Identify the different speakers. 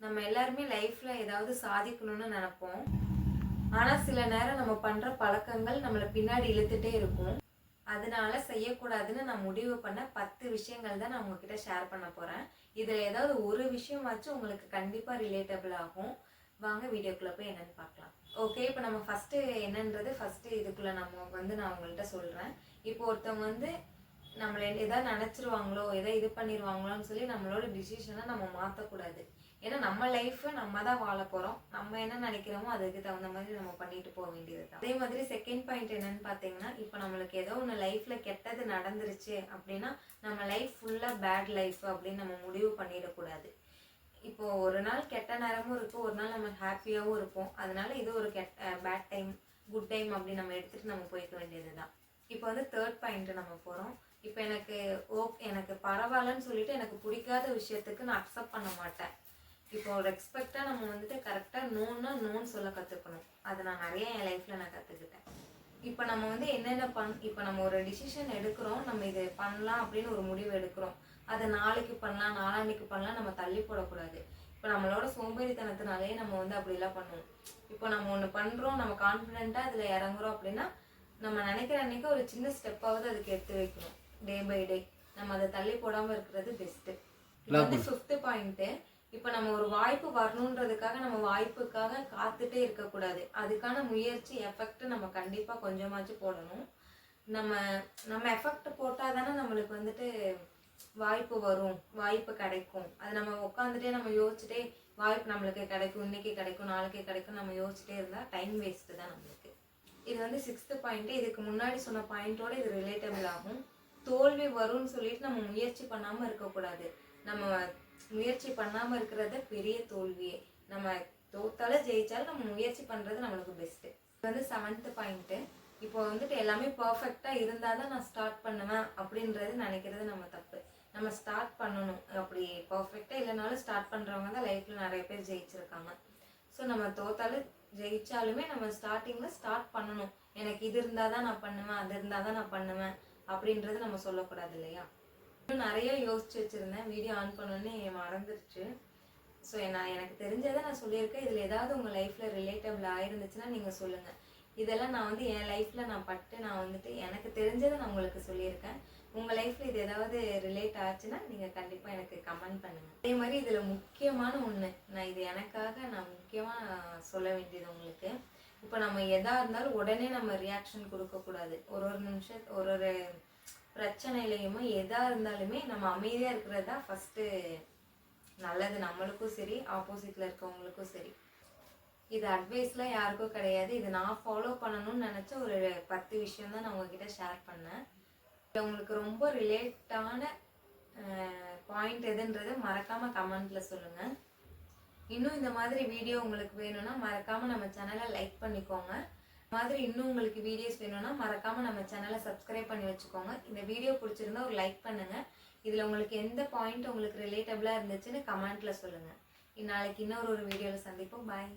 Speaker 1: நம்ம எல்லாருமே லைஃப்ல ஏதாவது சாதிக்கணும்னு நினைப்போம். ஆனா சில நேரம் நம்ம பண்ற பழக்கங்கள் நம்மள பின்னாடி இழுத்துட்டே இருக்கும். அதனால செய்யக்கூடாதுன்னு நான் முடிவு பண்ண 10 விஷயங்கள் தான் நான் உங்ககிட்ட ஷேர் பண்ண போறேன். இதுல ஏதாவது ஒரு விஷயமாச்சும் உங்களுக்கு கண்டிப்பா ரிலேட்டபிள் ஆகும். வாங்க வீடியோக்குள்ள போய் என்னன்னு பார்க்கலாம். ஓகே, இப்போ நம்ம ஃபர்ஸ்ட் இதுக்குள்ள நான் உங்கள்கிட்ட சொல்றேன். இப்போ ஒருத்தவங்க வந்து நம்மள ஏதாவது நினைச்சிருவாங்களோ, ஏதாவது இது பண்ணிடுவாங்களோன்னு சொல்லி நம்மளோட டிசிஷனை நம்ம மாற்றக்கூடாது. ஏன்னா நம்ம லைஃப்பை நம்ம தான் வாழ போகிறோம். நம்ம என்ன நினைக்கிறோமோ அதுக்கு தகுந்த மாதிரி நம்ம பண்ணிட்டு போக வேண்டியது தான். அதே மாதிரி செகண்ட் பாயிண்ட் என்னன்னு பார்த்தீங்கன்னா, இப்போ நம்மளுக்கு ஏதோ ஒன்று லைஃப்பில் கெட்டது நடந்துருச்சு அப்படின்னா நம்ம லைஃப் ஃபுல்லாக பேட் லைஃப் அப்படின்னு நம்ம முடிவு பண்ணிடக்கூடாது. இப்போ ஒரு நாள் கெட்ட நேரமும் இருக்கும், ஒரு நாள் நம்ம ஹாப்பியாகவும் இருப்போம். அதனால இது ஒரு பேட் டைம், குட் டைம் அப்படின்னு நம்ம எடுத்துகிட்டு நம்ம போய்க்க வேண்டியது தான். இப்போ வந்து தேர்ட் பாயிண்ட் நம்ம போகிறோம். இப்போ எனக்கு பரவாயில்லன்னு சொல்லிட்டு எனக்கு பிடிக்காத விஷயத்துக்கு நான் அக்செப்ட் பண்ண மாட்டேன். இப்போ ரெஸ்பெக்டாக நம்ம வந்துட்டு கரெக்டாக நோன்னு சொல்ல கற்றுக்கணும். அதை நான் நிறைய என் லைஃப்பில் நான் கற்றுக்கிட்டேன். இப்போ நம்ம வந்து இப்போ நம்ம ஒரு டிசிஷன் எடுக்கிறோம், நம்ம இது பண்ணலாம் அப்படின்னு ஒரு முடிவு எடுக்கிறோம். அதை நாளைக்கு பண்ணலாம், நாளான்னைக்கு பண்ணலாம், நம்ம தள்ளி போடக்கூடாது. இப்போ நம்மளோட சோம்பேறித்தனத்தினாலே நம்ம வந்து அப்படிலாம் பண்ணுவோம். இப்போ நம்ம ஒன்று பண்ணுறோம், நம்ம கான்ஃபிடென்ட்டாக அதில் இறங்குறோம் அப்படின்னா நம்ம நினைக்கிற அன்னைக்கு ஒரு சின்ன ஸ்டெப்பாவது அதுக்கு எடுத்து வைக்கணும். டே பை டே நம்ம அதை தள்ளி போடாமல் இருக்கிறது பெஸ்ட்டு. இது வந்து ஃபிஃப்த்து பாயிண்ட்டு. இப்போ நம்ம ஒரு வாய்ப்பு வரணுன்றதுக்காக நம்ம வாய்ப்புக்காக காத்துட்டே இருக்கக்கூடாது. அதுக்கான முயற்சி எஃபெக்ட் நம்ம கண்டிப்பாக கொஞ்சமாச்சும் போடணும். நம்ம எஃபெக்ட் போட்டால் தானே நம்மளுக்கு வந்துட்டு வாய்ப்பு வரும், வாய்ப்பு கிடைக்கும். அது நம்ம உட்காந்துட்டே நம்ம யோசிச்சுட்டே வாய்ப்பு நம்மளுக்கு கிடைக்கும், இன்னைக்கு கிடைக்கும், நாளைக்கு கிடைக்கும் நம்ம யோசிச்சுட்டே இருந்தால் டைம் வேஸ்ட்டு தான் நம்மளுக்கு. இது வந்து சிக்ஸ்த்து பாயிண்ட்டு. இதுக்கு முன்னாடி சொன்ன பாயிண்டோட இது ரிலேட்டபிள் ஆகும். தோல்வி வரும்னு சொல்லிட்டு நம்ம முயற்சி பண்ணாமல் இருக்கக்கூடாது. நம்ம முயற்சி பண்ணாமல் இருக்கிறது பெரிய தோல்வியே. நம்ம தோத்தாலும் ஜெயிச்சாலும் நம்ம முயற்சி பண்ணுறது நம்மளுக்கு பெஸ்ட்டு. இது வந்து செவன்த்து பாயிண்ட்டு. இப்போ வந்துட்டு எல்லாமே பர்ஃபெக்டாக இருந்தால் தான் நான் ஸ்டார்ட் பண்ணுவேன் அப்படின்றது நினைக்கிறது நம்ம தப்பு. நம்ம ஸ்டார்ட் பண்ணணும். அப்படி பர்ஃபெக்டாக இல்லைனாலும் ஸ்டார்ட் பண்ணுறவங்க தான் லைஃப்பில் நிறைய பேர் ஜெயிச்சிருக்காங்க. ஸோ நம்ம தோத்தாலும் ஜெயிச்சாலுமே நம்ம ஸ்டார்டிங்கில் ஸ்டார்ட் பண்ணணும். எனக்கு இது இருந்தால் தான் நான் பண்ணுவேன், அது இருந்தால் தான் நான் பண்ணுவேன் அப்படின்றது நம்ம சொல்லக்கூடாது இல்லையா? இன்னும் நிறைய யோசிச்சு வச்சுருந்தேன், வீடியோ ஆன் பண்ணோன்னே மறந்துருச்சு. ஸோ எனக்கு தெரிஞ்சதை நான் சொல்லியிருக்கேன். இதில் ஏதாவது உங்கள் லைஃப்பில் ரிலேட்டபிள் ஆயிருந்துச்சுன்னா நீங்கள் சொல்லுங்கள். இதெல்லாம் நான் வந்து என் லைஃப்பில் நான் வந்துட்டு எனக்கு தெரிஞ்சதை நான் உங்களுக்கு சொல்லியிருக்கேன். உங்கள் லைஃப்பில் இது ஏதாவது ரிலேட் ஆச்சுன்னா நீங்கள் கண்டிப்பாக எனக்கு கமெண்ட் பண்ணுங்கள். அதே மாதிரி இதில் முக்கியமான ஒன்று, இது எனக்காக நான் முக்கியமாக சொல்ல வேண்டியது உங்களுக்கு. இப்போ நம்ம எதாக இருந்தாலும் உடனே நம்ம ரியாக்ஷன் கொடுக்கக்கூடாது. ஒரு நிமிஷம் ஒரு பிரச்சனையிலையுமே எதாக இருந்தாலுமே நம்ம அமைதியாக இருக்கிறது தான் ஃபஸ்ட்டு நல்லது. நம்மளுக்கும் சரி, ஆப்போசிட்டில் இருக்கவங்களுக்கும் சரி. இது அட்வைஸ்லாம் யாருக்கும் கிடையாது. இது நான் ஃபாலோ பண்ணணும்னு நினச்ச ஒரு 10 விஷயம் தான் நான் உங்ககிட்ட ஷேர் பண்ணேன். உங்களுக்கு ரொம்ப ரிலேட்டான பாயிண்ட் எதுன்றது மறக்காமல் கமெண்ட்டில் சொல்லுங்கள். இன்னும் இந்த மாதிரி வீடியோ உங்களுக்கு வேணும்னா மறக்காமல் நம்ம சேனலை லைக் பண்ணிக்கோங்க. மாதிரி இன்னும் உங்களுக்கு வீடியோஸ் வேணும்னா மறக்காமல் நம்ம சேனலை சப்ஸ்கிரைப் பண்ணி வச்சுக்கோங்க. இந்த வீடியோ பிடிச்சிருந்தா ஒரு லைக் பண்ணுங்கள். இதில் உங்களுக்கு எந்த பாயிண்ட் உங்களுக்கு ரிலேட்டபிளாக இருந்துச்சுன்னு கமெண்ட்டில் சொல்லுங்கள். நாளைக்கு இன்னொரு வீடியோவில் சந்திப்போம். பாய்.